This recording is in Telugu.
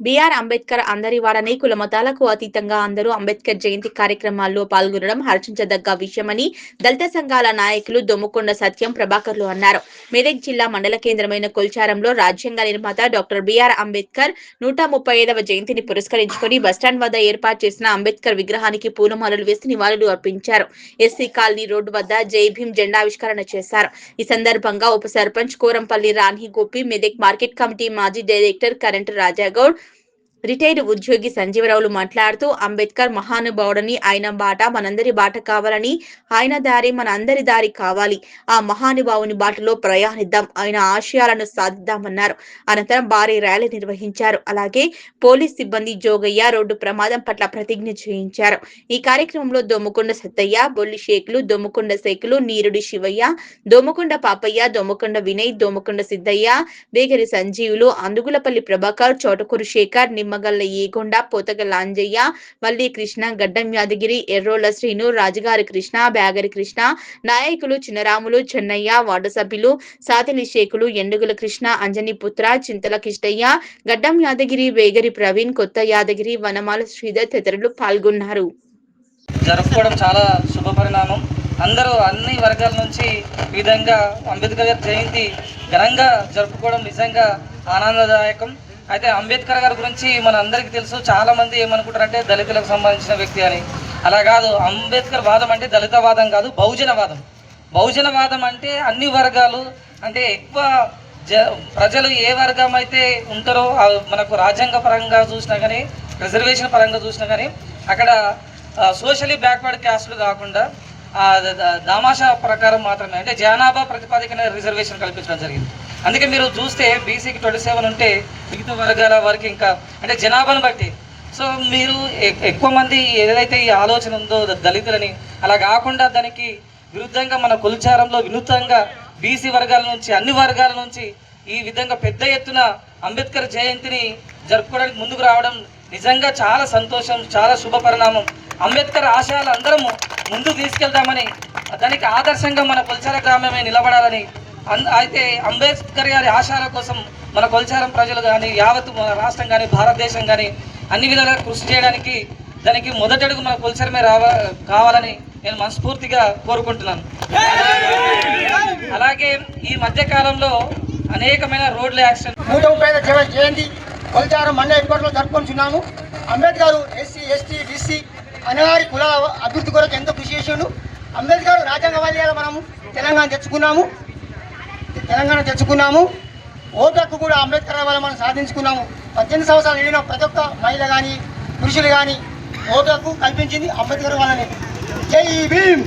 బిఆర్ అంబేద్కర్ అందరివాడని కులమతాలకు అతీతంగా అందరూ అంబేద్కర్ జయంతి కార్యక్రమాల్లో పాల్గొనడం హర్షించదగ్గ విషయమని దళిత సంఘాల నాయకులు దొమ్ముకొండ సత్యం ప్రభాకర్లు అన్నారు. మెదక్ జిల్లా మండల కేంద్రమైన కొల్చారంలో రాజ్యాంగ నిర్మాత డాక్టర్ బిఆర్ అంబేద్కర్ 135వ జయంతిని పురస్కరించుకుని బస్టాండ్ వద్ద ఏర్పాటు చేసిన అంబేద్కర్ విగ్రహానికి పూలమాలలు వేసి నివాళులు అర్పించారు. ఎస్సీ కాలనీ రోడ్డు వద్ద జై భీం జెండావిష్కరణ చేశారు. ఈ సందర్భంగా ఉప సర్పంచ్ కోరంపల్లి రాణి గోపి, మెదక్ మార్కెట్ కమిటీ మాజీ డైరెక్టర్ కరెంటు రాజాగౌడ్, రిటైర్డ్ ఉద్యోగి సంజీవరావులు మాట్లాడుతూ అంబేద్కర్ మహానుభావుడని, ఆయన బాట మనందరి బాట కావాలని, ఆయన దారి మన అందరి దారి కావాలి, ఆ మహానుభావుని బాటలో ప్రయాణిద్దాం, ఆయన ఆశయాలను సాధిద్దామన్నారు. అనంతరం భారీ ర్యాలీ నిర్వహించారు. అలాగే పోలీస్ సిబ్బంది జోగయ్య రోడ్డు ప్రమాదం పట్ల ప్రతిజ్ఞ చేయించారు. ఈ కార్యక్రమంలో దొమ్ముకొండ సత్తయ్య, బొల్లి షేకులు, దొమ్ముకొండ శేఖులు, నీరుడి శివయ్య, దొమ్ముకొండ పాపయ్య, దొమ్ముకొండ వినయ్, దొమ్ముకొండ సిద్దయ్య, బేగరి సంజీవులు, అందుగులపల్లి ప్రభాకర్, చోటకూరు శేఖర్, నిమ్మగల్ల ఏగొండ, పోతగల్ల అంజయ్య, వల్లి కృష్ణ, గడ్డం యాదగిరి, ఎర్రోల శ్రీను, రాజుగారి కృష్ణ, బ్యాగరి కృష్ణ, నాయకులు చిన్నరాములు, చెన్నయ్య, వార్డు సభ్యులు సాతిలి శేఖులు, ఎండుగుల కృష్ణ, అంజని పుత్ర, చింతల కిష్టయ్య, గడ్డం యాదగిరి, బేగరి ప్రవీణ్, కొత్త యాదగిరి, వనమాల శ్రీధర్ తదితరులు పాల్గొన్నారు. జరుపుకోవడం చాలా శుభ పరిణామం. అందరూ అన్ని వర్గాల నుంచి ఈ విధంగా అంబేద్కర్ గారి జయంతి ఘనంగా జరుపుకోవడం నిజంగా ఆనందదాయకం. అయితే అంబేద్కర్ గారి గురించి మన అందరికీ తెలుసు. చాలామంది ఏమనుకుంటారంటే దళితులకు సంబంధించిన వ్యక్తి అని. అలా కాదు. అంబేద్కర్ వాదం అంటే దళితవాదం కాదు, బహుజనవాదం. బహుజనవాదం అంటే అన్ని వర్గాలు, అంటే ఎక్కువ ప్రజలు ఏ వర్గం అయితే ఉంటారో మనకు రాజ్యాంగ పరంగా చూసినా కానీ, రిజర్వేషన్ పరంగా చూసినా కానీ అక్కడ సోషలీ బ్యాక్వర్డ్ క్యాస్ట్లు కాకుండా దామాషా ప్రకారం మాత్రమే, అంటే జనాభా ప్రతిపాదికన రిజర్వేషన్ కల్పించడం జరిగింది. అందుకే మీరు చూస్తే బీసీకి 27 ఉంటే మిగతా వర్గాల వరకు ఇంకా అంటే జనాభాను బట్టి. సో మీరు ఎక్కువ మంది ఏదైతే ఈ ఆలోచన ఉందో దళితులని, అలా కాకుండా దానికి విరుద్ధంగా మన కొల్చారంలో వినూత్నంగా బీసీ వర్గాల నుంచి అన్ని వర్గాల నుంచి ఈ విధంగా పెద్ద ఎత్తున అంబేద్కర్ జయంతిని జరుపుకోవడానికి ముందుకు రావడం నిజంగా చాలా సంతోషం, చాలా శుభ పరిణామం. అంబేద్కర్ ఆశయాలు అందరము ముందుకు తీసుకెళ్దామని, దానికి ఆదర్శంగా మన కొల్చార గ్రామమే నిలబడాలని, అయితే అంబేద్కర్ గారి ఆశయాల కోసం మన కొల్చారం ప్రజలు కానీ, యావత్ రాష్ట్రం కానీ, భారతదేశం కానీ అన్ని విధాలుగా కృషి చేయడానికి దానికి మొదటడుగు మన కొల్చారమే కావాలని నేను మనస్ఫూర్తిగా కోరుకుంటున్నాను. అలాగే ఈ మధ్య కాలంలో అనేకమైన రోడ్ల యాక్సిడెంట్ 135వ జయంతి కొల్చారం మండల హెడ్ క్వార్టర్లో జరుపుకుంటున్నాము. అంబేద్కర్ ఎస్సీ, ఎస్టీ, బీసీ అనేవారి కులాల అభివృద్ధి కొరకు ఎంతో కృషి చేసాడు. అంబేద్కర్ రాజ్యాంగవాదిగా మనము తెలంగాణ తెచ్చుకున్నాము. ఓటు హక్కు కూడా అంబేద్కర్ వల్ల మనం సాధించుకున్నాము. 18 సంవత్సరాలు నిండిన ప్రతి ఒక్క మహిళ కానీ, పురుషులు కానీ ఓటు హక్కు కల్పించింది అంబేద్కర్ వల్లనే. జై భీమ్.